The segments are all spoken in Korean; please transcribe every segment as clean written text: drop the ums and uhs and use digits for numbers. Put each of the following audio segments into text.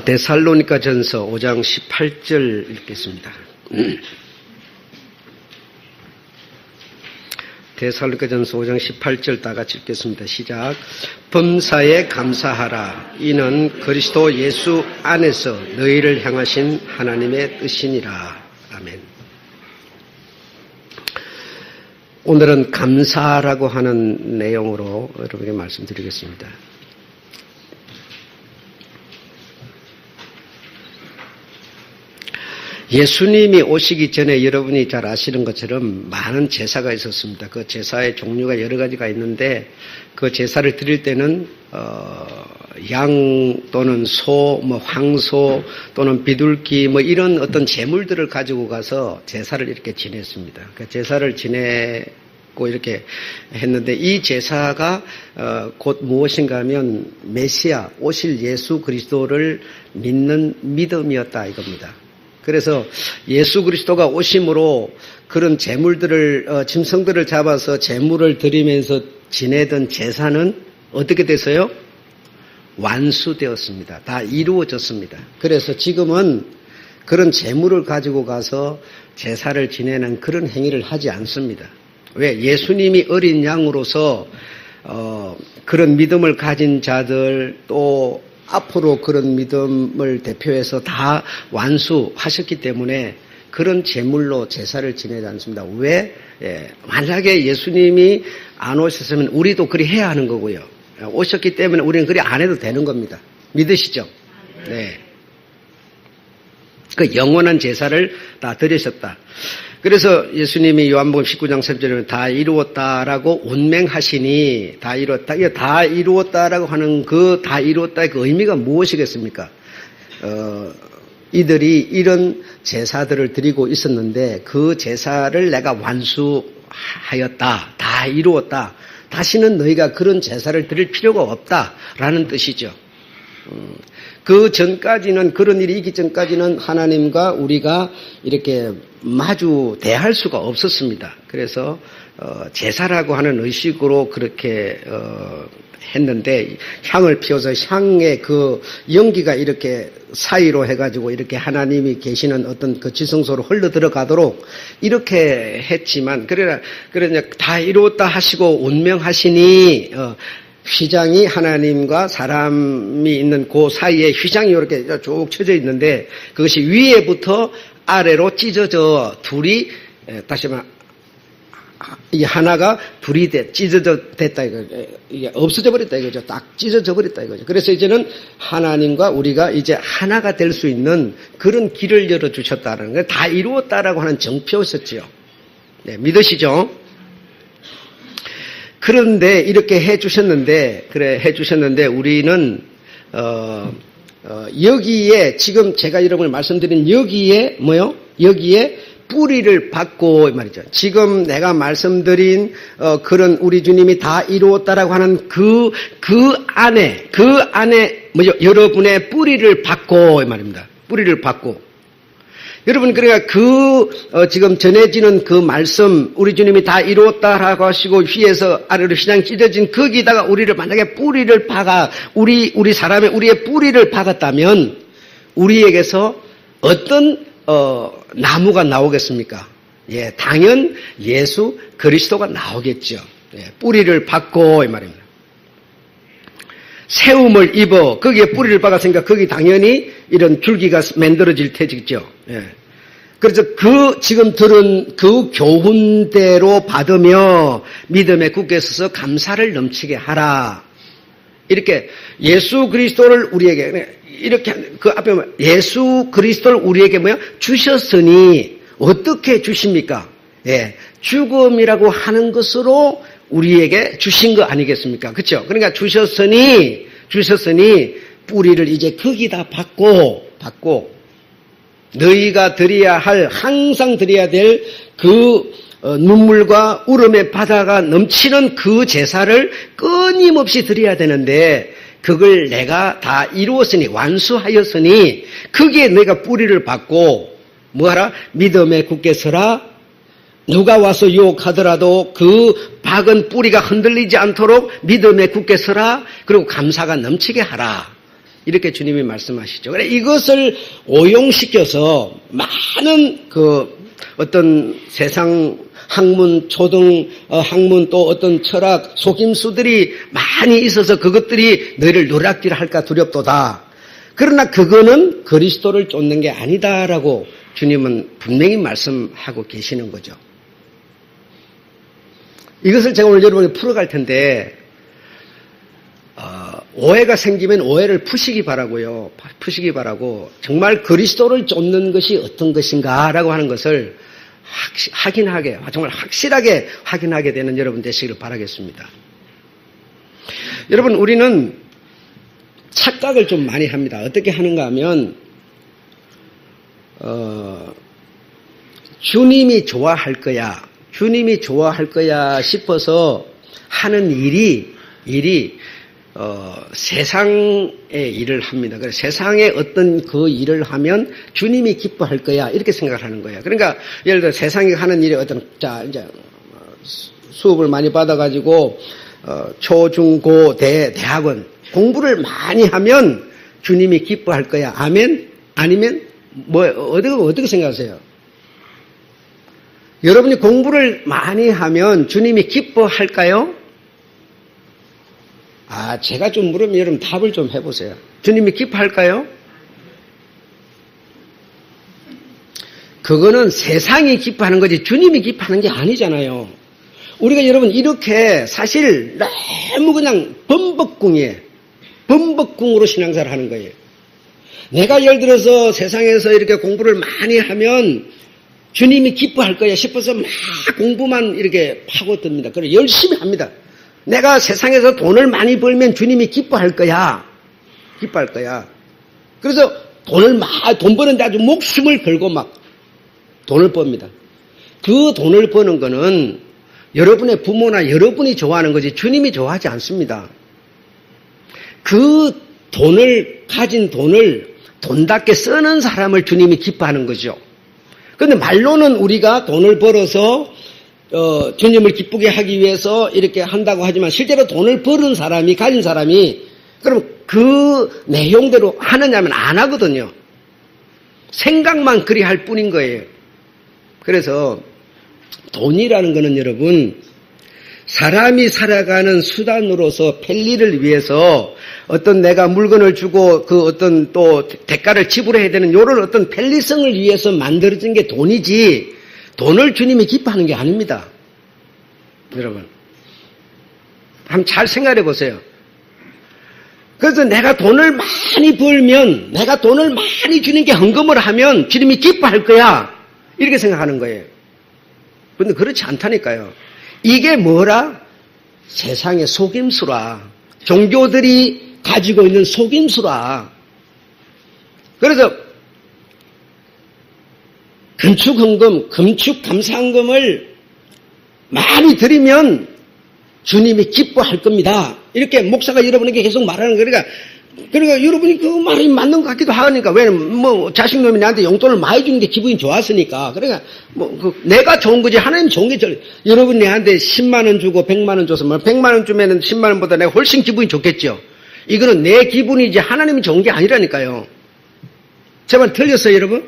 데살로니가전서 5장 18절 읽겠습니다. 데살로니가전서 5장 18절 다 같이 읽겠습니다. 시작. 범사에 감사하라. 이는 그리스도 예수 안에서 너희를 향하신 하나님의 뜻이니라. 아멘. 오늘은 감사라고 하는 내용으로 여러분에게 말씀드리겠습니다. 예수님이 오시기 전에 여러분이 잘 아시는 것처럼 많은 제사가 있었습니다. 그 제사의 종류가 여러 가지가 있는데 그 제사를 드릴 때는 양 또는 소, 황소 또는 비둘기 이런 어떤 제물들을 가지고 가서 제사를 이렇게 지냈습니다. 그 제사를 지내고 이렇게 했는데 이 제사가 곧 무엇인가 하면 메시아 오실 예수 그리스도를 믿는 믿음이었다 이겁니다. 그래서 예수 그리스도가 오심으로 그런 제물들을 짐승들을 잡아서 제물을 드리면서 지내던 제사는 어떻게 됐어요? 완수되었습니다. 다 이루어졌습니다. 그래서 지금은 그런 제물을 가지고 가서 제사를 지내는 그런 행위를 하지 않습니다. 왜? 예수님이 어린 양으로서 그런 믿음을 가진 자들 또 앞으로 그런 믿음을 대표해서 다 완수하셨기 때문에 그런 제물로 제사를 지내지 않습니다. 왜? 만약에 예수님이 안 오셨으면 우리도 그리 해야 하는 거고요. 오셨기 때문에 우리는 그리 안 해도 되는 겁니다. 믿으시죠? 네. 그 영원한 제사를 다 드리셨다. 그래서 예수님이 요한복음 19장 3절에 다 이루었다라고 운맹하시니 다 이루었다. 이게 다 이루었다라고 하는 그 다 이루었다의 그 의미가 무엇이겠습니까? 이들이 이런 제사들을 드리고 있었는데 그 제사를 내가 완수하였다. 다 이루었다. 다시는 너희가 그런 제사를 드릴 필요가 없다라는 뜻이죠. 그 전까지는 그런 일이 있기 전까지는 하나님과 우리가 이렇게 마주 대할 수가 없었습니다. 그래서 제사라고 하는 의식으로 그렇게 했는데 향을 피워서 향의 그 연기가 이렇게 사이로 해가지고 이렇게 하나님이 계시는 어떤 그 지성소로 흘러 들어가도록 이렇게 했지만 그러나 다 이루었다 하시고 운명하시니 휘장이 하나님과 사람이 있는 그 사이에 휘장이 이렇게 쭉 쳐져 있는데 그것이 위에부터 아래로 찢어져 둘이 다시 말하면 이 하나가 둘이 찢어져 됐다 이게 없어져 버렸다 이거죠. 딱 찢어져 버렸다 이거죠. 그래서 이제는 하나님과 우리가 이제 하나가 될 수 있는 그런 길을 열어 주셨다는 걸 다 이루었다라고 하는 정표였었죠. 네, 믿으시죠? 그런데 이렇게 해주셨는데 우리는 여기에 지금 제가 여러분을 말씀드린 여기에 여기에 뿌리를 받고 말이죠. 지금 내가 말씀드린 그런 우리 주님이 다 이루었다라고 하는 그 안에 여러분의 뿌리를 받고 말입니다. 뿌리를 받고. 여러분, 그러니까 지금 전해지는 그 말씀, 우리 주님이 다 이루었다라고 하시고, 위에서 아래로 휘장 찢어진 거기다가 우리를 만약에 뿌리를 박아, 우리의 뿌리를 박았다면, 우리에게서 어떤, 나무가 나오겠습니까? 예, 당연 예수 그리스도가 나오겠죠. 예, 뿌리를 박고, 이 말입니다. 세움을 입어 거기에 뿌리를 박았으니까 거기 당연히 이런 줄기가 만들어질 테죠. 예. 그래서 지금 들은 그 교훈대로 받으며 믿음에 굳게 서서 감사를 넘치게 하라. 이렇게 예수 그리스도를 우리에게 이렇게 그 앞에 예수 그리스도를 우리에게 주셨으니 어떻게 주십니까? 예. 죽음이라고 하는 것으로 우리에게 주신 거 아니겠습니까? 그렇죠? 그러니까 주셨으니 뿌리를 이제 거기다 받고 너희가 항상 드려야 될 그 눈물과 울음의 바다가 넘치는 그 제사를 끊임없이 드려야 되는데 그걸 내가 다 이루었으니 완수하였으니 거기에 내가 뿌리를 받고 뭐하라? 믿음에 굳게 서라. 누가 와서 유혹하더라도 그 박은 뿌리가 흔들리지 않도록 믿음에 굳게 서라. 그리고 감사가 넘치게 하라. 이렇게 주님이 말씀하시죠. 그래 이것을 오용시켜서 많은 어떤 세상 학문, 초등 학문 또 어떤 철학 속임수들이 많이 있어서 그것들이 너희를 노략질할까 두렵도다. 그러나 그거는 그리스도를 쫓는 게 아니다라고 주님은 분명히 말씀하고 계시는 거죠. 이것을 제가 오늘 여러분에게 풀어갈 텐데 오해가 생기면 오해를 푸시기 바라고요. 푸시기 바라고 정말 그리스도를 쫓는 것이 어떤 것인가라고 하는 것을 확인하게 정말 확실하게 확인하게 되는 여러분 되시기를 바라겠습니다. 여러분 우리는 착각을 좀 많이 합니다. 어떻게 하는가 하면 주님이 좋아할 거야. 주님이 좋아할 거야 싶어서 하는 일이 세상의 일을 합니다. 그래서 세상에 어떤 그 일을 하면 주님이 기뻐할 거야 이렇게 생각을 하는 거예요. 그러니까 예를 들어 세상이 하는 일이 어떤 이제 수업을 많이 받아가지고 초, 중, 고, 대학원 공부를 많이 하면 주님이 기뻐할 거야. 아멘? 아니면 어떻게 생각하세요? 여러분이 공부를 많이 하면 주님이 기뻐할까요? 제가 좀 물으면 여러분 답을 좀 해보세요. 주님이 기뻐할까요? 그거는 세상이 기뻐하는 거지 주님이 기뻐하는 게 아니잖아요. 우리가 여러분 이렇게 사실 너무 그냥 범벅궁으로 신앙생활을 하는 거예요. 내가 예를 들어서 세상에서 이렇게 공부를 많이 하면 주님이 기뻐할 거야 싶어서 막 공부만 이렇게 파고듭니다. 그래서 열심히 합니다. 내가 세상에서 돈을 많이 벌면 주님이 기뻐할 거야. 기뻐할 거야. 그래서 돈 버는데 아주 목숨을 걸고 막 돈을 법니다. 그 돈을 버는 거는 여러분의 부모나 여러분이 좋아하는 거지 주님이 좋아하지 않습니다. 그 가진 돈을 돈답게 쓰는 사람을 주님이 기뻐하는 거죠. 그런데 말로는 우리가 돈을 벌어서 주님을 기쁘게 하기 위해서 이렇게 한다고 하지만 실제로 돈을 가진 사람이 그럼 그 내용대로 하느냐면 안 하거든요. 생각만 그리 할 뿐인 거예요. 그래서 돈이라는 거는 여러분 사람이 살아가는 수단으로서 편리를 위해서 어떤 내가 물건을 주고 그 어떤 또 대가를 지불해야 되는 이런 어떤 편리성을 위해서 만들어진 게 돈이지 돈을 주님이 기뻐하는 게 아닙니다. 여러분 한번 잘 생각해 보세요. 그래서 내가 돈을 많이 벌면 내가 돈을 많이 주님께 헌금을 하면 주님이 기뻐할 거야 이렇게 생각하는 거예요. 그런데 그렇지 않다니까요. 이게 뭐라? 세상의 속임수라. 종교들이 가지고 있는 속임수라. 그래서 건축헌금, 감사헌금을 많이 드리면 주님이 기뻐할 겁니다. 이렇게 목사가 여러분에게 계속 말하는 거니까 그러니까 여러분이 그 말이 맞는 것 같기도 하니까 왜냐면 자식놈이 나한테 용돈을 많이 주는 게 기분이 좋았으니까 그러니까 내가 좋은 거지 하나님 좋은 게 여러분 내한테 10만 원 주고 100만 원 줘서 100만 원 주면은 10만 원보다 내가 훨씬 기분이 좋겠죠. 이거는 내 기분이지 하나님이 좋은 게 아니라니까요. 제 말 틀렸어요, 여러분?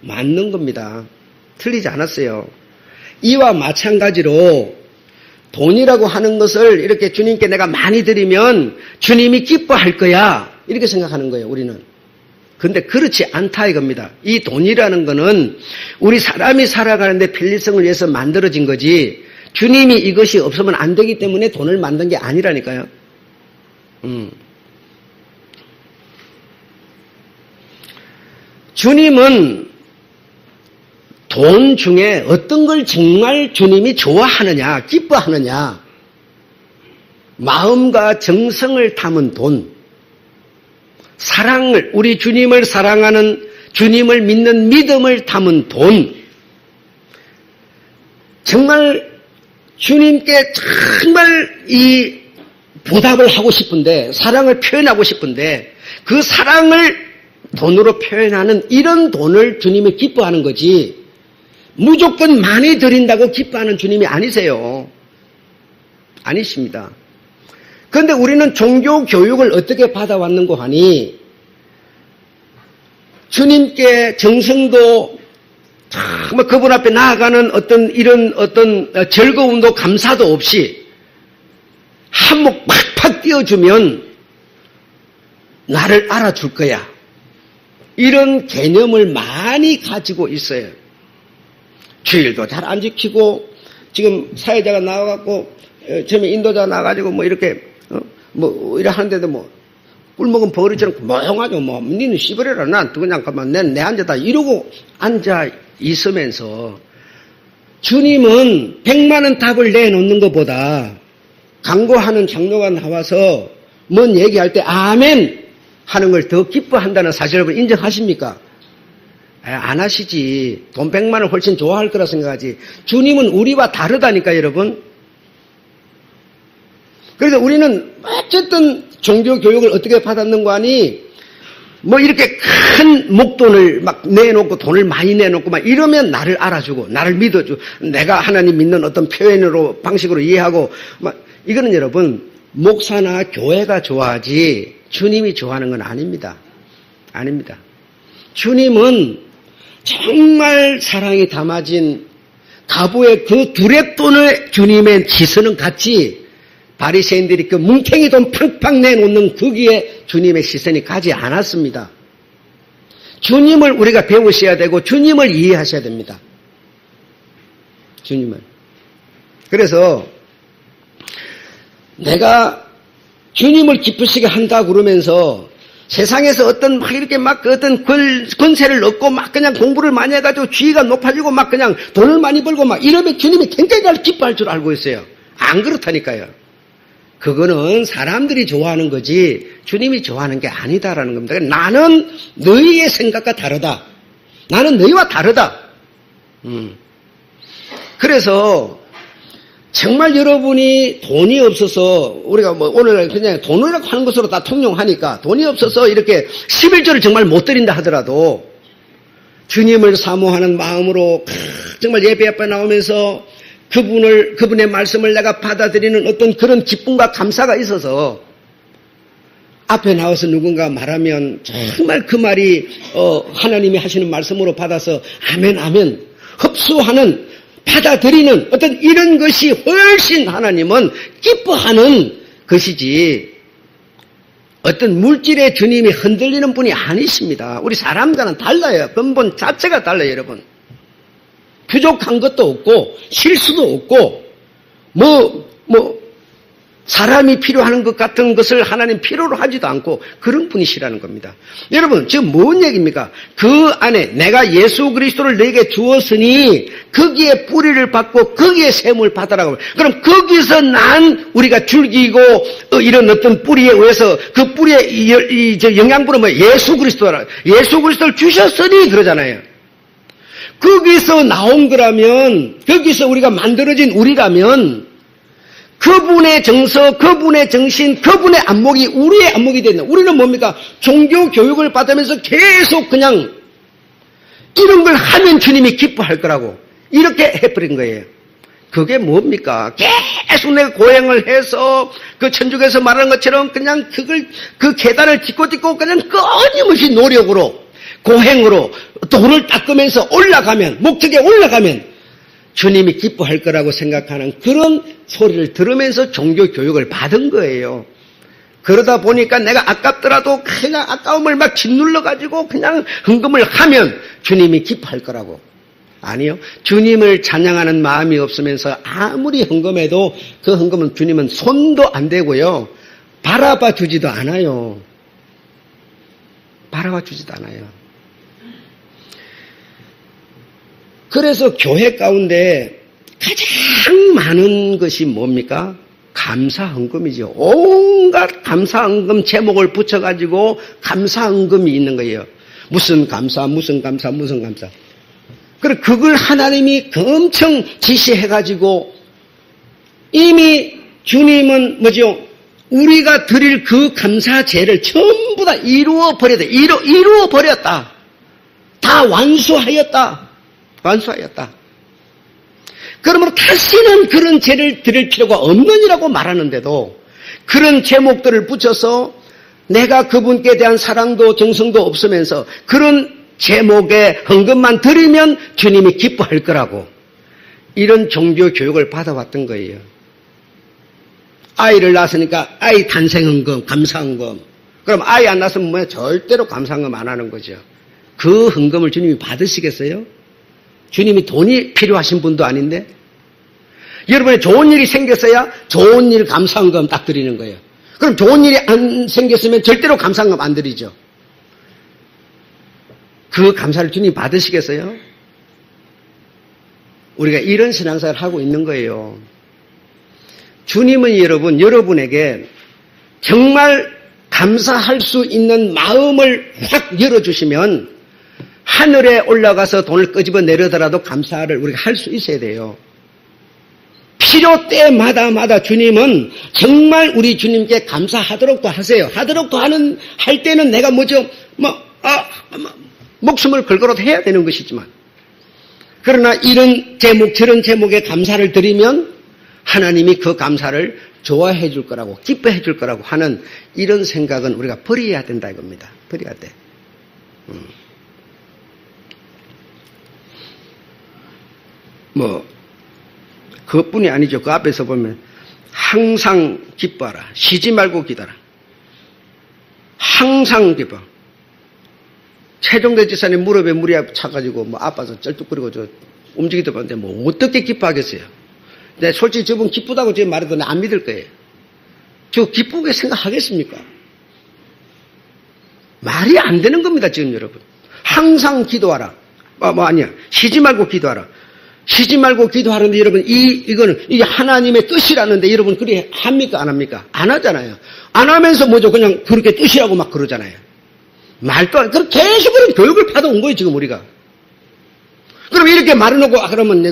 맞는 겁니다. 틀리지 않았어요. 이와 마찬가지로 돈이라고 하는 것을 이렇게 주님께 내가 많이 드리면 주님이 기뻐할 거야. 이렇게 생각하는 거예요, 우리는. 그런데 그렇지 않다 이겁니다. 이 돈이라는 거는 우리 사람이 살아가는데 편리성을 위해서 만들어진 거지 주님이 이것이 없으면 안 되기 때문에 돈을 만든 게 아니라니까요. 주님은 돈 중에 어떤 걸 정말 주님이 좋아하느냐, 기뻐하느냐, 마음과 정성을 담은 돈, 사랑을, 우리 주님을 사랑하는, 주님을 믿는 믿음을 담은 돈, 정말 주님께 정말 이 보답을 하고 싶은데, 사랑을 표현하고 싶은데, 그 사랑을 돈으로 표현하는 이런 돈을 주님이 기뻐하는 거지, 무조건 많이 드린다고 기뻐하는 주님이 아니세요. 아니십니다. 그런데 우리는 종교 교육을 어떻게 받아왔는고 하니 주님께 정성도 정말 그분 앞에 나아가는 어떤 이런 어떤 즐거움도 감사도 없이 한몫 팍팍 띄워주면 나를 알아줄 거야. 이런 개념을 많이 가지고 있어요. 주일도 잘 안 지키고 지금 사회자가 나와갖고 처음에 인도자가 나와가지고 뭐 이렇게 뭐 이래 하는데도 뭐 꿀먹은 버릇처럼 멍하죠. 뭐 니는 씨버려라. 난 그냥 가만 내 앉아다 이러고 앉아 있으면서 주님은 100만 답을 내놓는 것보다 강구하는 장로가 나와서 뭔 얘기할 때 아멘 하는 걸 더 기뻐한다는 사실 여러분 인정하십니까? 안 하시지. 돈 100만을 훨씬 좋아할 거라 생각하지. 주님은 우리와 다르다니까 여러분. 그래서 우리는 어쨌든 종교 교육을 어떻게 받았는가 하니 뭐 이렇게 큰 목돈을 막 내놓고 돈을 많이 내놓고 막 이러면 나를 알아주고 나를 믿어주고 내가 하나님 믿는 어떤 표현으로 방식으로 이해하고 막 이거는 여러분 목사나 교회가 좋아하지 주님이 좋아하는 건 아닙니다. 아닙니다. 주님은 정말 사랑이 담아진 가부의 그 두랫돈을 주님의 시선은 같이 바리새인들이 그 뭉탱이 돈 팡팡 내놓는 거기에 주님의 시선이 가지 않았습니다. 주님을 우리가 배우셔야 되고 주님을 이해하셔야 됩니다. 주님을. 그래서 내가 주님을 기쁘시게 한다 그러면서 세상에서 어떤 막 이렇게 막 어떤 권세를 얻고 막 그냥 공부를 많이 해가지고 지위가 높아지고 막 그냥 돈을 많이 벌고 막 이러면 주님이 굉장히 날 기뻐할 줄 알고 있어요. 안 그렇다니까요. 그거는 사람들이 좋아하는 거지 주님이 좋아하는 게 아니다라는 겁니다. 나는 너희의 생각과 다르다. 나는 너희와 다르다. 그래서 정말 여러분이 돈이 없어서 우리가 뭐 오늘 그냥 돈을 하는 것으로 다 통용하니까 돈이 없어서 이렇게 11조를 정말 못 드린다 하더라도 주님을 사모하는 마음으로 정말 예배 앞에 나오면서 그분의 말씀을 내가 받아들이는 어떤 그런 기쁨과 감사가 있어서 앞에 나와서 누군가 말하면 정말 그 말이 하나님이 하시는 말씀으로 받아서 아멘 아멘 흡수하는 받아들이는 어떤 이런 것이 훨씬 하나님은 기뻐하는 것이지 어떤 물질의 주님이 흔들리는 분이 아니십니다. 우리 사람과는 달라요. 근본 자체가 달라요, 여러분. 부족한 것도 없고 실수도 없고 사람이 필요한 것 같은 것을 하나님 필요로 하지도 않고 그런 분이시라는 겁니다. 여러분 지금 뭔 얘기입니까? 그 안에 내가 예수 그리스도를 너에게 주었으니 거기에 뿌리를 받고 거기에 샘을 받아라고. 그럼 거기서 난 우리가 줄기고 이런 어떤 뿌리에 의해서 그 뿌리의 영양분은 뭐 예수 그리스도라. 예수 그리스도를 주셨으니 그러잖아요. 거기서 나온 거라면 거기서 우리가 만들어진 우리라면 그분의 정서, 그분의 정신, 그분의 안목이 우리의 안목이 된다. 우리는 뭡니까? 종교 교육을 받으면서 계속 그냥 이런 걸 하면 주님이 기뻐할 거라고 이렇게 해버린 거예요. 그게 뭡니까? 계속 내가 고행을 해서 그 천주교에서 말하는 것처럼 그냥 그 계단을 딛고 그냥 끊임없이 노력으로 고행으로 돌을 닦으면서 올라가면 목적에 올라가면 주님이 기뻐할 거라고 생각하는 그런 소리를 들으면서 종교 교육을 받은 거예요. 그러다 보니까 내가 아깝더라도 그냥 아까움을 막 짓눌러가지고 그냥 헌금을 하면 주님이 기뻐할 거라고. 아니요. 주님을 찬양하는 마음이 없으면서 아무리 헌금해도 그 헌금은 주님은 손도 안 대고요. 바라봐 주지도 않아요. 바라봐 주지도 않아요. 그래서 교회 가운데 가장 많은 것이 뭡니까? 감사헌금이죠. 온갖 감사헌금 제목을 붙여가지고 감사헌금이 있는 거예요. 무슨 감사. 그리고 그걸 하나님이 엄청 지시해가지고 이미 주님은 뭐죠? 우리가 드릴 그 감사제를 전부 다 이루어버렸다. 이루어버렸다. 다 완수하였다. 그러므로 다시는 그런 죄를 드릴 필요가 없느니라고 말하는데도 그런 제목들을 붙여서 내가 그분께 대한 사랑도 정성도 없으면서 그런 제목에 헌금만 드리면 주님이 기뻐할 거라고 이런 종교 교육을 받아왔던 거예요. 아이를 낳았으니까 아이 탄생헌금, 감사헌금. 그럼 아이 안 낳았으면 뭐 절대로 감사헌금 안 하는 거죠. 그 헌금을 주님이 받으시겠어요? 주님이 돈이 필요하신 분도 아닌데? 여러분의 좋은 일이 생겼어야 좋은 일 감사헌금 딱 드리는 거예요. 그럼 좋은 일이 안 생겼으면 절대로 감사헌금 안 드리죠. 그 감사를 주님이 받으시겠어요? 우리가 이런 신앙생활을 하고 있는 거예요. 주님은 여러분에게 정말 감사할 수 있는 마음을 확 열어주시면 하늘에 올라가서 돈을 끄집어 내려더라도 감사를 우리가 할 수 있어야 돼요. 필요 때마다 주님은 정말 우리 주님께 감사하도록도 하세요. 하도록도 할 때는 내가 목숨을 걸고라도 해야 되는 것이지만 그러나 이런 제목 저런 제목에 감사를 드리면 하나님이 그 감사를 좋아해 줄 거라고 기뻐해 줄 거라고 하는 이런 생각은 우리가 버려야 된다 이겁니다. 버려야 돼. 그것뿐이 아니죠. 그 앞에서 보면 항상 기뻐하라. 쉬지 말고 기도하라. 항상 기뻐. 최종대 지사님 무릎에 물이 차가지고 아파서 쩔뚝거리고 움직이도 봤는데 어떻게 기뻐하겠어요? 근데 솔직히 저분 기쁘다고 지금 말해도 안 믿을 거예요. 저 기쁘게 생각하겠습니까? 말이 안 되는 겁니다, 지금 여러분. 항상 기도하라. 아니야. 쉬지 말고 기도하라. 쉬지 말고 기도하는데 여러분, 이게 하나님의 뜻이라는데 여러분, 그리 합니까? 안 합니까? 안 하잖아요. 안 하면서 그냥 그렇게 뜻이라고 막 그러잖아요. 말도 안, 그럼 계속 그런 교육을 받아온 거예요, 지금 우리가. 그럼 이렇게 말해놓고, 그러면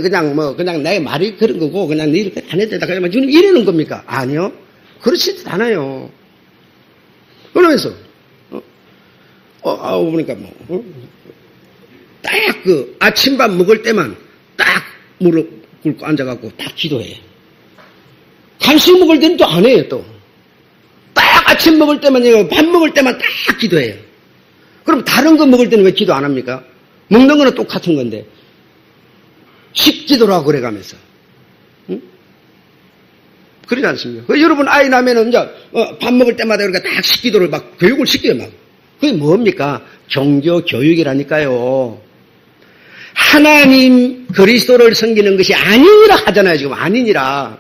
그냥 내 말이 그런 거고, 그냥 네 이렇게 안 해도 된다. 그러면 주님 이러는 겁니까? 아니요. 그렇지 않아요. 그러면서, 보니까 딱 아침밥 먹을 때만 딱 무릎 꿇고 앉아갖고 딱 기도해. 간식 먹을 때는 또 안 해요, 또. 딱 아침 먹을 때만, 밥 먹을 때만 딱 기도해요. 그럼 다른 거 먹을 때는 왜 기도 안 합니까? 먹는 거는 똑같은 건데. 식기도라고 그래가면서. 응? 그러지 않습니까? 여러분 아이 낳으면은 이제 밥 먹을 때마다 그러니까 딱 식기도를 막 교육을 시켜요, 막. 그게 뭡니까? 종교 교육이라니까요. 하나님 그리스도를 섬기는 것이 아니니라 하잖아요, 지금. 아니니라.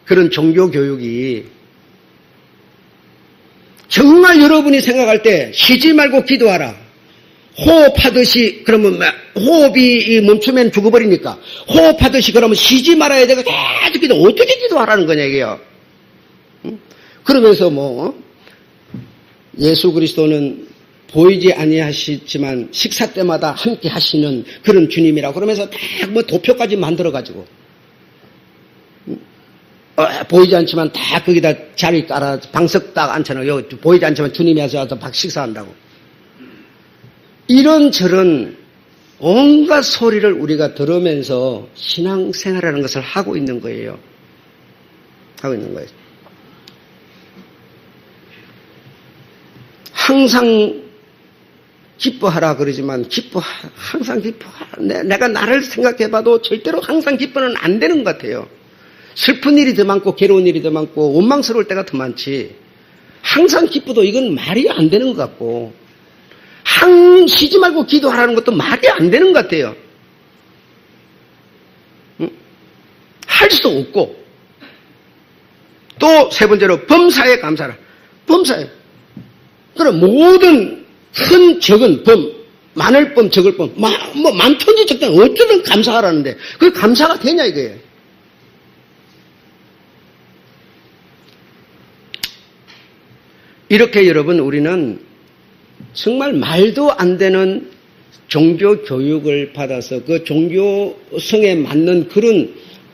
그런 종교 교육이. 정말 여러분이 생각할 때 쉬지 말고 기도하라. 호흡하듯이 그러면 호흡이 멈추면 죽어버리니까 호흡하듯이 그러면 쉬지 말아야 되고 계속 기도. 어떻게 기도하라는 거냐 이게요. 그러면서 예수 그리스도는 보이지 아니하시지만 식사 때마다 함께 하시는 그런 주님이라고 그러면서 딱 도표까지 만들어가지고 보이지 않지만 다 거기다 자리 깔아 방석 딱 앉혀놔요. 보이지 않지만 주님이 와서 식사한다고. 이런저런 온갖 소리를 우리가 들으면서 신앙생활이라는 것을 하고 있는 거예요. 하고 있는 거예요. 항상 기뻐하라 그러지만 항상 기뻐하라. 내가 나를 생각해봐도 절대로 항상 기뻐는 안 되는 것 같아요. 슬픈 일이 더 많고 괴로운 일이 더 많고 원망스러울 때가 더 많지. 항상 기뻐도 이건 말이 안 되는 것 같고 쉬지 말고 기도하라는 것도 말이 안 되는 것 같아요. 할 수도 없고 또 세 번째로 범사에 감사하라. 범사에. 그럼 모든 큰 적은 범, 많을 범, 적을 범, 많든지 적든 어쩌든 감사하라는데 그게 감사가 되냐 이거예요. 이렇게 여러분 우리는 정말 말도 안 되는 종교 교육을 받아서 그 종교성에 맞는 그런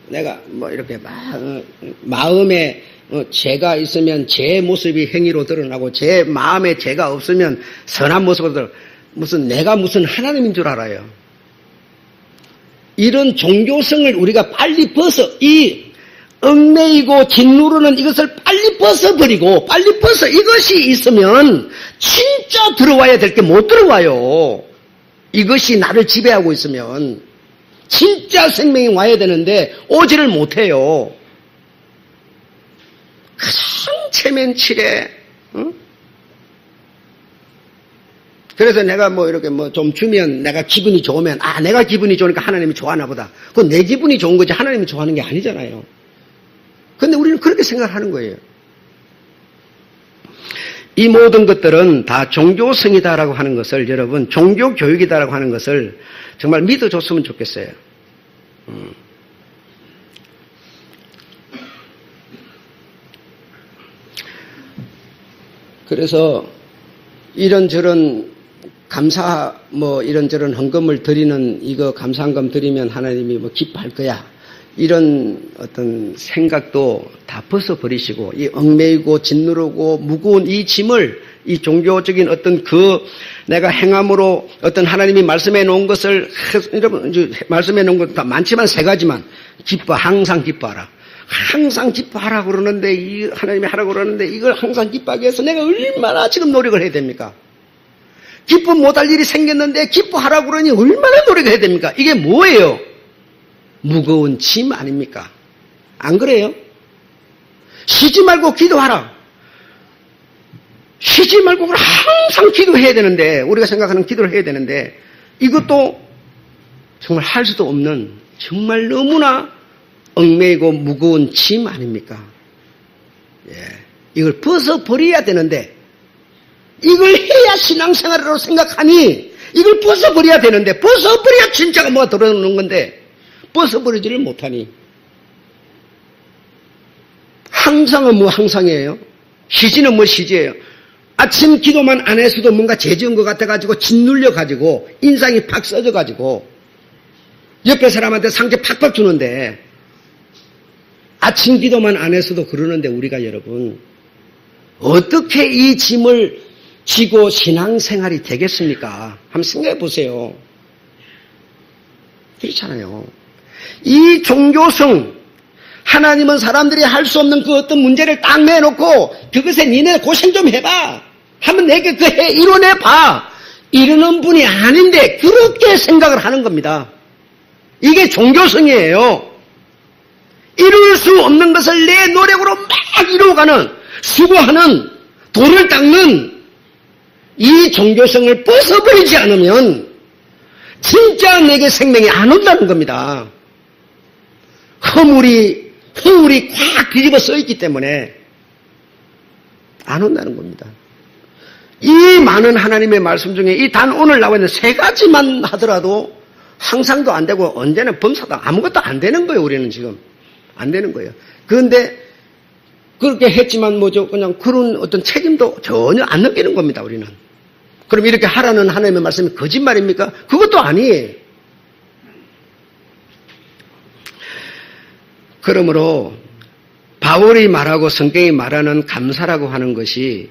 내가 이렇게 마음에 죄가 있으면 제 모습이 행위로 드러나고 제 마음에 죄가 없으면 선한 모습으로 드러나고 내가 무슨 하나님인 줄 알아요. 이런 종교성을 우리가 빨리 벗어 이 얽매이고 짓누르는 이것을 빨리 벗어버리고 빨리 벗어 이것이 있으면 진짜 들어와야 될 게 못 들어와요. 이것이 나를 지배하고 있으면 진짜 생명이 와야 되는데 오지를 못해요. 가장 체면치레. 응? 그래서 내가 이렇게 좀 주면 내가 기분이 좋으면 내가 기분이 좋으니까 하나님이 좋아하나 보다. 그건 내 기분이 좋은 거지 하나님이 좋아하는 게 아니잖아요. 근데 우리는 그렇게 생각하는 거예요. 이 모든 것들은 다 종교성이다라고 하는 것을 여러분 종교교육이다라고 하는 것을 정말 믿어줬으면 좋겠어요. 그래서 이런저런 감사 이런저런 헌금을 드리는 이거 감사헌금 드리면 하나님이 기뻐할 거야. 이런 어떤 생각도 다 벗어버리시고 이 얽매이고 짓누르고 무거운 이 짐을 이 종교적인 어떤 내가 행함으로 어떤 하나님이 말씀해 놓은 것을 여러분 말씀해 놓은 것도 다 많지만 3가지만 항상 기뻐하라. 항상 기뻐하라 그러는데 이 하나님이 하라고 그러는데 이걸 항상 기뻐하기 위해서 내가 얼마나 지금 노력을 해야 됩니까? 기뻐 못할 일이 생겼는데 기뻐하라고 그러니 얼마나 노력을 해야 됩니까? 이게 뭐예요? 무거운 짐 아닙니까? 안 그래요? 쉬지 말고 기도하라. 쉬지 말고 항상 기도해야 되는데 우리가 생각하는 기도를 해야 되는데 이것도 정말 할 수도 없는 정말 너무나 얽매이고 무거운 짐 아닙니까? 예, 이걸 벗어버려야 되는데 이걸 해야 신앙생활이라고 생각하니 이걸 벗어버려야 되는데 벗어버려야 진짜가 뭐가 들어오는 건데 벗어버리지를 못하니 항상은 항상이에요. 시지는 시지예요. 아침 기도만 안 했어도 뭔가 죄지은 것 같아가지고 짓눌려가지고 인상이 팍 써져가지고 옆에 사람한테 상처 팍팍 주는데 아침 기도만 안 했어도 그러는데 우리가 여러분 어떻게 이 짐을 지고 신앙생활이 되겠습니까? 한번 생각해 보세요. 그렇잖아요. 이 종교성 하나님은 사람들이 할 수 없는 그 어떤 문제를 딱 내놓고 그것에 니네 고생 좀 해봐 하면 내게 이뤄내봐 이러는 분이 아닌데 그렇게 생각을 하는 겁니다. 이게 종교성이에요. 이룰 수 없는 것을 내 노력으로 막 이루어가는 수고하는 돌을 닦는 이 종교성을 벗어버리지 않으면 진짜 내게 생명이 안 온다는 겁니다. 허물이 꽉 뒤집어 써있기 때문에 안 온다는 겁니다. 이 많은 하나님의 말씀 중에 이 단 오늘 나와 있는 3가지만 하더라도 항상도 안 되고 언제나 범사도 아무것도 안 되는 거예요. 우리는 지금 안 되는 거예요. 그런데 그렇게 했지만 그냥 그런 어떤 책임도 전혀 안 느끼는 겁니다. 우리는. 그럼 이렇게 하라는 하나님의 말씀이 거짓말입니까? 그것도 아니에요. 그러므로 바울이 말하고 성경이 말하는 감사라고 하는 것이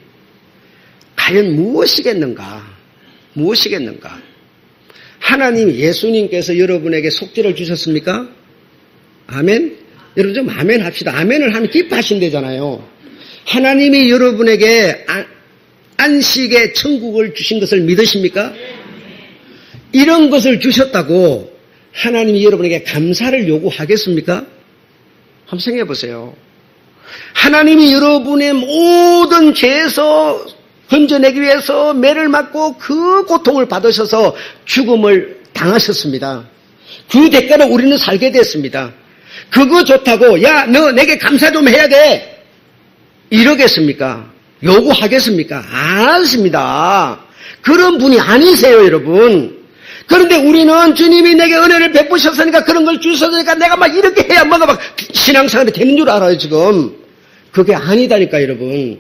과연 무엇이겠는가? 하나님 예수님께서 여러분에게 속죄를 주셨습니까? 아멘? 여러분 좀 아멘 합시다. 아멘을 하면 기뻐하신대잖아요. 하나님이 여러분에게 안식의 천국을 주신 것을 믿으십니까? 이런 것을 주셨다고 하나님이 여러분에게 감사를 요구하겠습니까? 한번 생각해 보세요. 하나님이 여러분의 모든 죄에서 건져내기 위해서 매를 맞고 그 고통을 받으셔서 죽음을 당하셨습니다. 그 대가로 우리는 살게 됐습니다. 그거 좋다고 야, 너 내게 감사 좀 해야 돼. 이러겠습니까? 요구하겠습니까? 안 하십니다. 그런 분이 아니세요, 여러분. 그런데 우리는 주님이 내게 은혜를 베푸셨으니까 그런 걸 주셨으니까 내가 막 이렇게 해야 뭔가 막 신앙생활이 되는 줄 알아요, 지금. 그게 아니다니까, 여러분.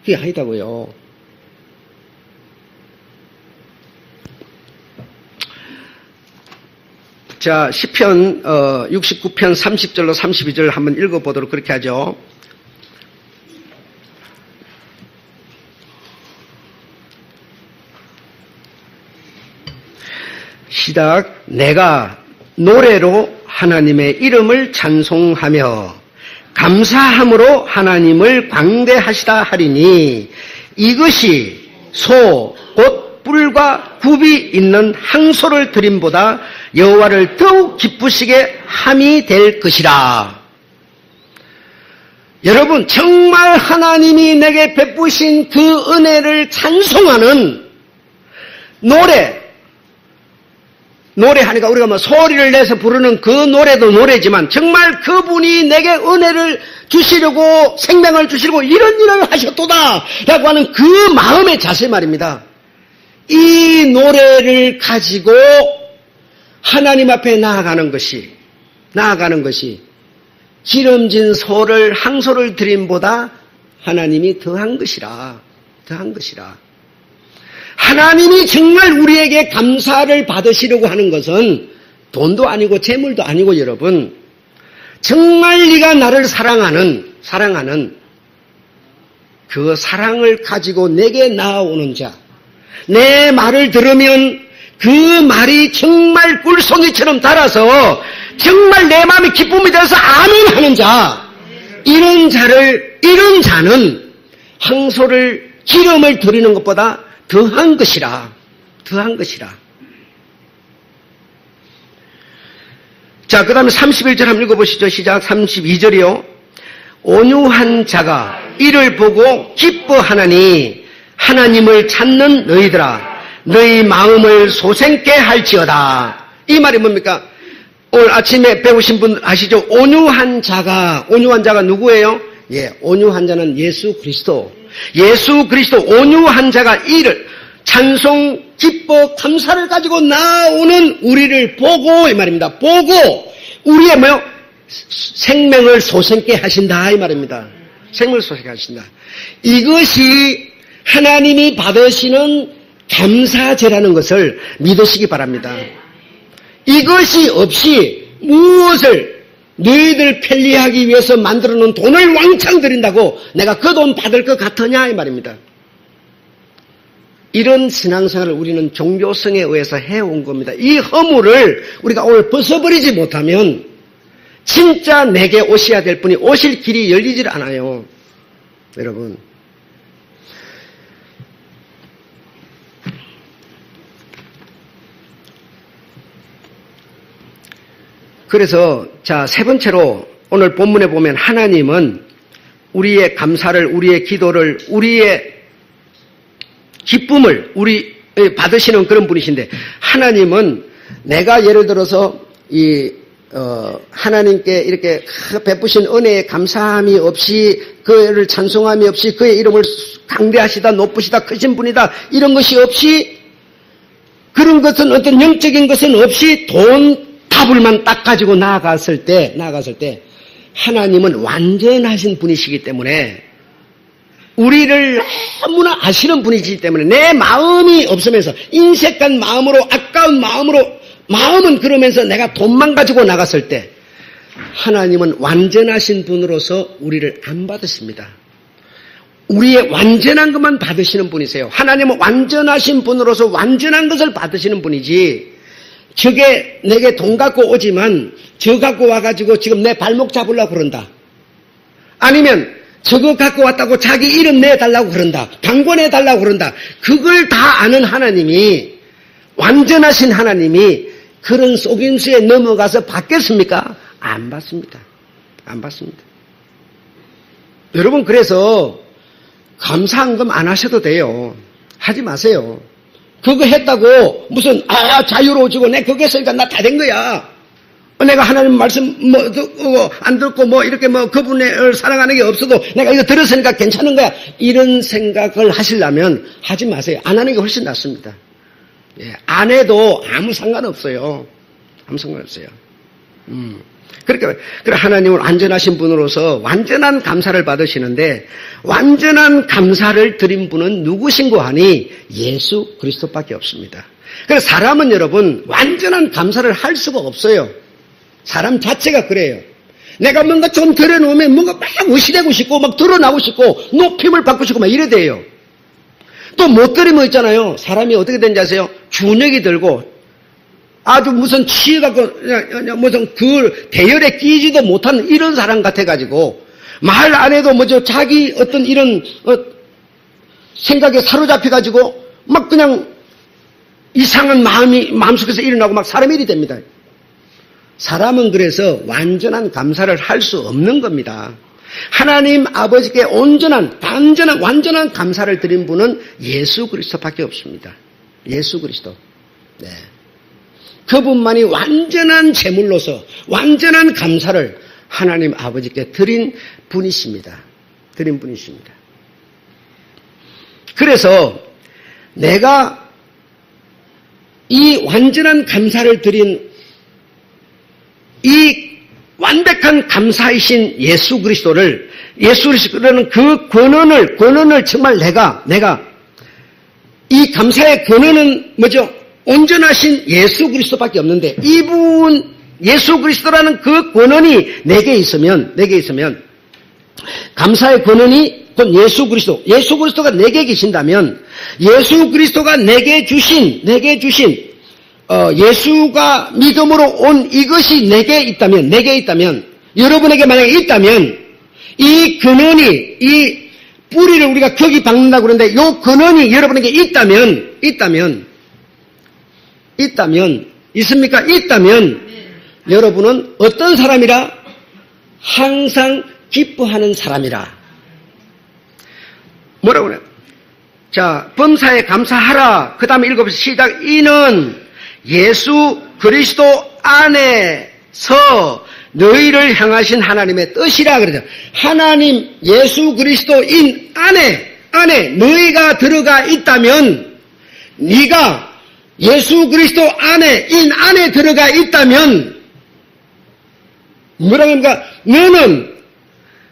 그게 아니다고요. 자, 시편 69편 30절로 32절 한번 읽어보도록 그렇게 하죠. 시작. 내가 노래로 하나님의 이름을 찬송하며 감사함으로 하나님을 광대하시다 하리니 이것이 소 곧 뿔과 굽이 있는 항소를 드림보다 여호와를 더욱 기쁘시게 함이 될 것이라. 여러분, 정말 하나님이 내게 베푸신 그 은혜를 찬송하는 노래하니까 우리가 뭐 소리를 내서 부르는 그 노래도 노래지만 정말 그분이 내게 은혜를 주시려고 생명을 주시려고 이런 일을 하셨도다 라고 하는 그 마음의 자세 말입니다. 이 노래를 가지고 하나님 앞에 나아가는 것이 기름진 소를 항소를 드림보다 하나님이 더한 것이라. 하나님이 정말 우리에게 감사를 받으시려고 하는 것은 돈도 아니고 재물도 아니고 여러분, 정말 네가 나를 사랑하는 그 사랑을 가지고 내게 나아오는 자, 내 말을 들으면 그 말이 정말 꿀송이처럼 달아서 정말 내 마음이 기쁨이 되어서 아멘 하는 자, 이런 자는 항소를 기름을 드리는 것보다 더한 것이라. 자, 그 다음에 31절 한번 읽어보시죠. 시작. 32절이요. 온유한 자가 이를 보고 기뻐하나니 하나님을 찾는 너희들아, 너희 마음을 소생케 할지어다. 이 말이 뭡니까? 오늘 아침에 배우신 분 아시죠? 온유한 자가 누구예요? 예, 온유한 자는 예수 그리스도, 온유한 자가 이를 찬송, 기뻐, 감사를 가지고 나오는 우리를 보고, 이 말입니다. 보고, 우리의 생명을 소생케 하신다, 이 말입니다. 생명을 소생케 하신다. 이것이 하나님이 받으시는 감사제라는 것을 믿으시기 바랍니다. 이것이 없이 무엇을 너희들 편리하기 위해서 만들어 놓은 돈을 왕창 드린다고 내가 그 돈 받을 것 같으냐 이 말입니다. 이런 신앙생활을 우리는 종교성에 의해서 해온 겁니다. 이 허물을 우리가 오늘 벗어버리지 못하면 진짜 내게 오셔야 될 분이 오실 길이 열리질 않아요. 여러분. 그래서 자, 세 번째로 오늘 본문에 보면 하나님은 우리의 감사를, 우리의 기도를, 우리의 기쁨을 받으시는 그런 분이신데, 하나님은 내가 예를 들어서 하나님께 이렇게 베푸신 은혜에 감사함이 없이, 그를 찬송함이 없이, 그의 이름을 강대하시다, 높으시다, 크신 분이다, 이런 것이 없이, 그런 것은 어떤 영적인 것은 없이 돈 답을만 딱 가지고 나아갔을 때 하나님은 완전하신 분이시기 때문에 우리를 너무나 아시는 분이시기 때문에 내 마음이 없으면서 인색한 마음으로, 아까운 마음은 그러면서 내가 돈만 가지고 나갔을 때 하나님은 완전하신 분으로서 우리를 안 받으십니다. 우리의 완전한 것만 받으시는 분이세요. 하나님은 완전하신 분으로서 완전한 것을 받으시는 분이지, 저게 내게 돈 갖고 오지만 저 갖고 와가지고 지금 내 발목 잡으려고 그런다. 아니면 저거 갖고 왔다고 자기 이름 내달라고 그런다. 방권해달라고 그런다. 그걸 다 아는 하나님이, 완전하신 하나님이 그런 속임수에 넘어가서 받겠습니까? 안 받습니다. 여러분, 그래서 감사한금 안 하셔도 돼요. 하지 마세요. 그거 했다고 무슨 자유로워지고 내 그거 했으니까 나 다 된 거야. 내가 하나님 말씀 안 듣고 이렇게 그분을 사랑하는 게 없어도 내가 이거 들었으니까 괜찮은 거야. 이런 생각을 하시려면 하지 마세요. 안 하는 게 훨씬 낫습니다. 예, 안 해도 아무 상관없어요. 그러니까 하나님은 완전하신 분으로서 완전한 감사를 받으시는데, 완전한 감사를 드린 분은 누구신고 하니 예수 그리스도밖에 없습니다. 그래서 사람은 여러분 완전한 감사를 할 수가 없어요. 사람 자체가 그래요. 내가 뭔가 좀 들여놓으면 뭔가 막 의시되고 싶고 막 드러나고 싶고 높임을 받고 싶고 막 이래 돼요. 또 못 들으면 있잖아요. 사람이 어떻게 되는지 아세요? 준역이 들고 아주 무슨 취해갖고 무슨 그 대열에 끼지도 못하는 이런 사람 같아가지고 말 안 해도 먼저 자기 어떤 이런 생각에 사로잡혀가지고 막 그냥 이상한 마음이 마음속에서 일어나고 막 사람이 일이 됩니다. 사람은 그래서 완전한 감사를 할 수 없는 겁니다. 하나님 아버지께 온전한, 단전한, 완전한 감사를 드린 분은 예수 그리스도밖에 없습니다. 예수 그리스도. 네. 그분만이 완전한 제물로서 완전한 감사를 하나님 아버지께 드린 분이십니다. 드린 분이십니다. 그래서 내가 이 완전한 감사를 드린 이 완벽한 감사이신 예수 그리스도라는 그 권한을 정말 내가 이 감사의 권한은 뭐죠? 온전하신 예수 그리스도밖에 없는데 이분 예수 그리스도라는 그 권한이 내게 있으면 감사의 권한이 곧 예수 그리스도가 내게 계신다면 예수 그리스도가 내게 주신 예수가 믿음으로 온 이것이 내게 있다면 여러분에게 만약에 있다면 이 근원이 이 뿌리를 우리가 거기 박는다고 그러는데 이 근원이 여러분에게 있다면 있습니까? 있다면 여러분은 어떤 사람이라? 항상 기뻐하는 사람이라. 뭐라고 그래요? 자, 범사에 감사하라. 그 다음에 읽어보세요. 시작. 이는 예수 그리스도 안에서 너희를 향하신 하나님의 뜻이라 그러죠. 하나님 예수 그리스도인 안에 너희가 들어가 있다면 네가 예수 그리스도 안에 들어가 있다면 뭐라고 합니까?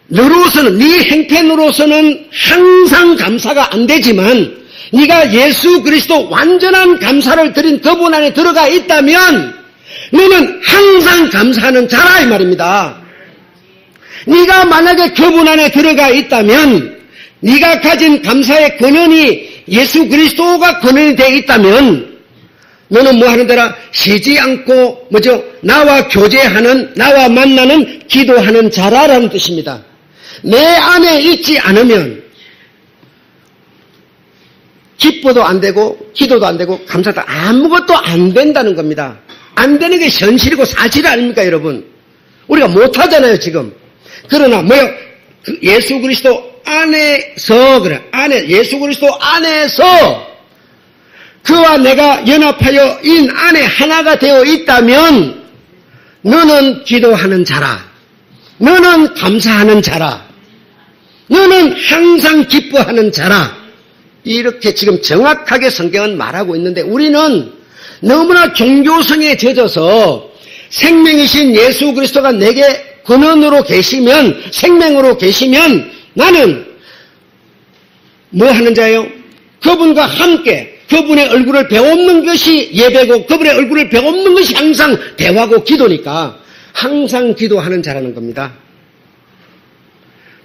너로서는 네 행편으로서는 항상 감사가 안 되지만 네가 예수 그리스도 완전한 감사를 드린 그분 안에 들어가 있다면 너는 항상 감사하는 자라 이 말입니다. 네가 만약에 그분 안에 들어가 있다면 네가 가진 감사의 근원이 예수 그리스도가 근원이 되어 있다면 너는 뭐 하는 데라? 쉬지 않고 나와 교제하는, 나와 만나는, 기도하는 자라라는 뜻입니다. 내 안에 있지 않으면 기뻐도 안 되고 기도도 안 되고 감사도 아무것도 안 된다는 겁니다. 안 되는 게 현실이고 사실 아닙니까 여러분? 우리가 못하잖아요 지금. 그러나 예수 그리스도 안에서 예수 그리스도 안에서 그와 내가 연합하여 인 안에 하나가 되어 있다면 너는 기도하는 자라. 너는 감사하는 자라. 너는 항상 기뻐하는 자라. 이렇게 지금 정확하게 성경은 말하고 있는데 우리는 너무나 종교성에 젖어서 생명이신 예수 그리스도가 내게 근원으로 계시면 생명으로 계시면 나는 뭐 하는 자예요? 그분과 함께 그분의 얼굴을 배워없는 것이 예배고 그분의 얼굴을 배워없는 것이 항상 대화고 기도니까 항상 기도하는 자라는 겁니다.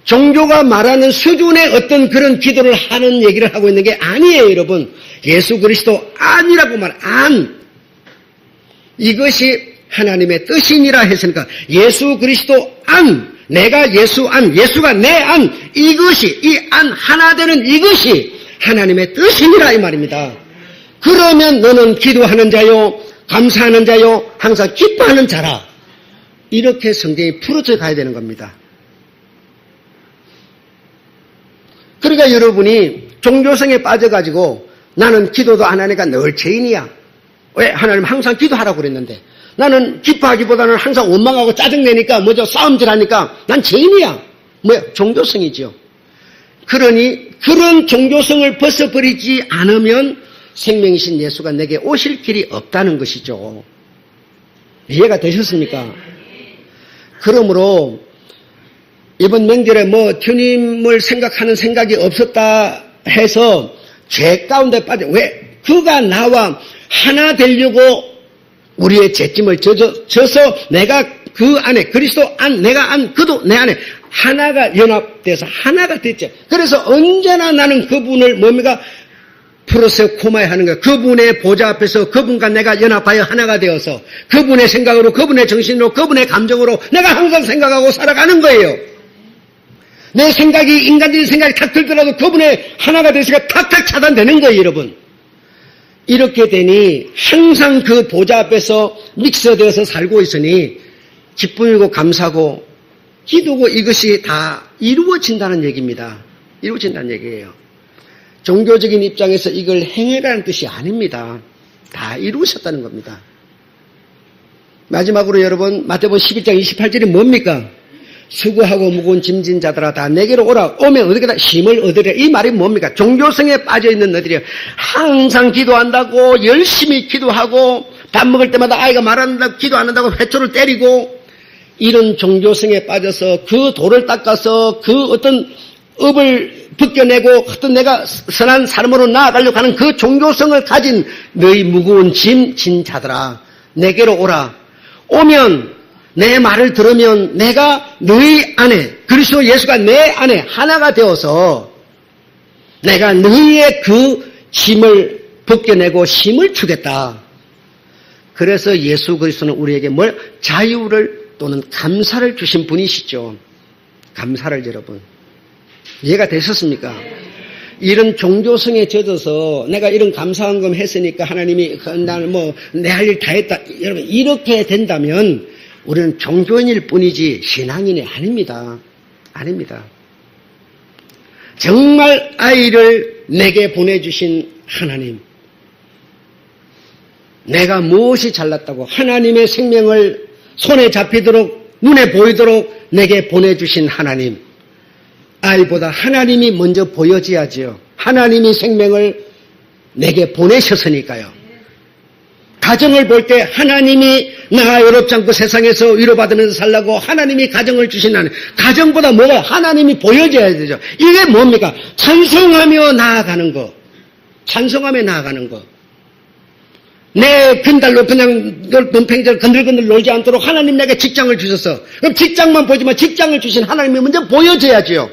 종교가 말하는 수준의 어떤 그런 기도를 하는 얘기를 하고 있는 게 아니에요 여러분. 예수 그리스도 안이라고 안. 이것이 하나님의 뜻이니라 했으니까 예수 그리스도 안. 내가 예수 안. 예수가 내 안. 이것이 이 안 하나 되는 이것이 하나님의 뜻이니라 이 말입니다. 그러면 너는 기도하는 자요. 감사하는 자요. 항상 기뻐하는 자라. 이렇게 성경이 풀어져 가야 되는 겁니다. 그러니까 여러분이 종교성에 빠져가지고 나는 기도도 안 하니까 늘 죄인이야. 왜? 하나님 항상 기도하라고 그랬는데 나는 기뻐하기보다는 항상 원망하고 짜증내니까 싸움질하니까 난 죄인이야. 종교성이죠. 그러니 그런 종교성을 벗어버리지 않으면 생명이신 예수가 내게 오실 길이 없다는 것이죠. 이해가 되셨습니까? 그러므로 이번 명절에 주님을 생각하는 생각이 없었다 해서 죄 가운데 빠져. 왜? 그가 나와 하나 되려고 우리의 죄짐을 져서 내가 그 안에 그리스도 안, 내가 안, 그도 내 안에 하나가 연합돼서 하나가 됐죠. 그래서 언제나 나는 그분을 프로세코마에 하는 거야. 그분의 보좌 앞에서 그분과 내가 연합하여 하나가 되어서 그분의 생각으로, 그분의 정신으로, 그분의 감정으로 내가 항상 생각하고 살아가는 거예요. 내 생각이 인간적인 생각이 탁 들더라도 그분의 하나가 되시가 탁탁 차단되는 거예요, 여러분. 이렇게 되니 항상 그 보좌 앞에서 믹서되어서 살고 있으니 기쁨이고 감사고 기도고 이것이 다 이루어진다는 얘기입니다. 이루어진다는 얘기예요. 종교적인 입장에서 이걸 행해라는 뜻이 아닙니다. 다 이루셨다는 겁니다. 마지막으로 여러분 마태복음 11장 28절이 뭡니까? 수고하고 무거운 짐진 자들아 다 내게로 오라. 오면 어디게다 힘을 얻으리라. 이 말이 뭡니까? 종교성에 빠져있는 너희들이 항상 기도한다고 열심히 기도하고 밥 먹을 때마다 아이가 말한다고 기도 안 한다고 회초를 때리고 이런 종교성에 빠져서 그 돌을 닦아서 그 어떤 업을 벗겨내고 어떤 내가 선한 삶으로 나아가려고 하는 그 종교성을 가진 너희 무거운 짐 진 자들아 내게로 오라. 오면 내 말을 들으면 내가 너희 안에 그리스도 예수가 내 안에 하나가 되어서 내가 너희의 그 짐을 벗겨내고 힘을 주겠다. 그래서 예수 그리스도는 우리에게 뭘? 자유를 또는 감사를 주신 분이시죠. 감사를 여러분. 이해가 되셨습니까? 이런 종교성에 젖어서 내가 이런 감사한 금 했으니까 하나님이 나는 뭐 내 할 일 다 했다. 여러분 이렇게 된다면 우리는 종교인일 뿐이지 신앙인이 아닙니다. 아닙니다. 정말 아이를 내게 보내주신 하나님. 내가 무엇이 잘났다고 하나님의 생명을 손에 잡히도록 눈에 보이도록 내게 보내주신 하나님. 아이보다 하나님이 먼저 보여져야지요. 하나님이 생명을 내게 보내셨으니까요. 가정을 볼 때 하나님이 나 외롭지 않고 세상에서 위로받으면서 살라고 하나님이 가정을 주신 하나님. 가정보다 뭐가 하나님이 보여져야 되죠. 이게 뭡니까? 찬송하며 나아가는 거. 찬송하며 나아가는 거. 내 펜달로 그냥 논팽이를 건들건들 놀지 않도록 하나님 내게 직장을 주셨어. 그럼 직장만 보지만 직장을 주신 하나님이 먼저 보여져야지요.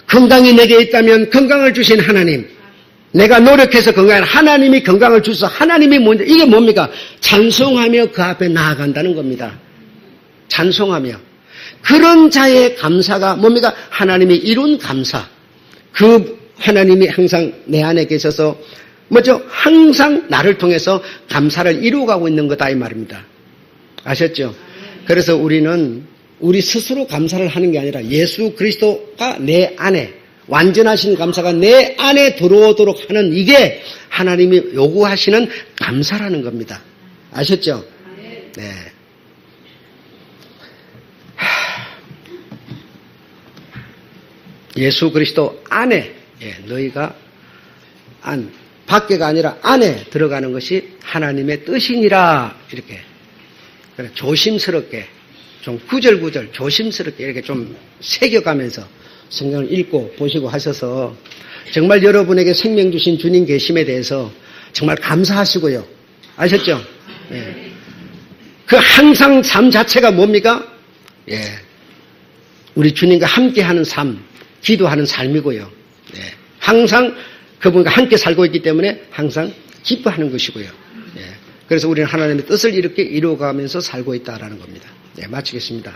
건강이 내게 있다면 건강을 주신 하나님. 내가 노력해서 건강한 하나님이 건강을 주셔서 하나님이 먼저 이게 뭡니까? 찬송하며 그 앞에 나아간다는 겁니다. 찬송하며. 그런 자의 감사가 뭡니까? 하나님이 이룬 감사. 그 하나님이 항상 내 안에 계셔서 뭐죠? 항상 나를 통해서 감사를 이루어가고 있는 거다 이 말입니다. 아셨죠? 그래서 우리는 우리 스스로 감사를 하는 게 아니라 예수 그리스도가 내 안에 완전하신 감사가 내 안에 들어오도록 하는 이게 하나님이 요구하시는 감사라는 겁니다. 아셨죠? 네. 예수 그리스도 안에 너희가 밖에가 아니라 안에 들어가는 것이 하나님의 뜻이니라 이렇게 그래, 조심스럽게 좀 구절구절 조심스럽게 이렇게 좀 새겨가면서 성경을 읽고 보시고 하셔서 정말 여러분에게 생명 주신 주님 계심에 대해서 정말 감사하시고요. 아셨죠? 예. 그 항상 삶 자체가 뭡니까? 예. 우리 주님과 함께하는 삶, 기도하는 삶이고요. 예. 항상 그분과 함께 살고 있기 때문에 항상 기뻐하는 것이고요. 예. 그래서 우리는 하나님의 뜻을 이렇게 이루어가면서 살고 있다라는 겁니다. 네, 마치겠습니다.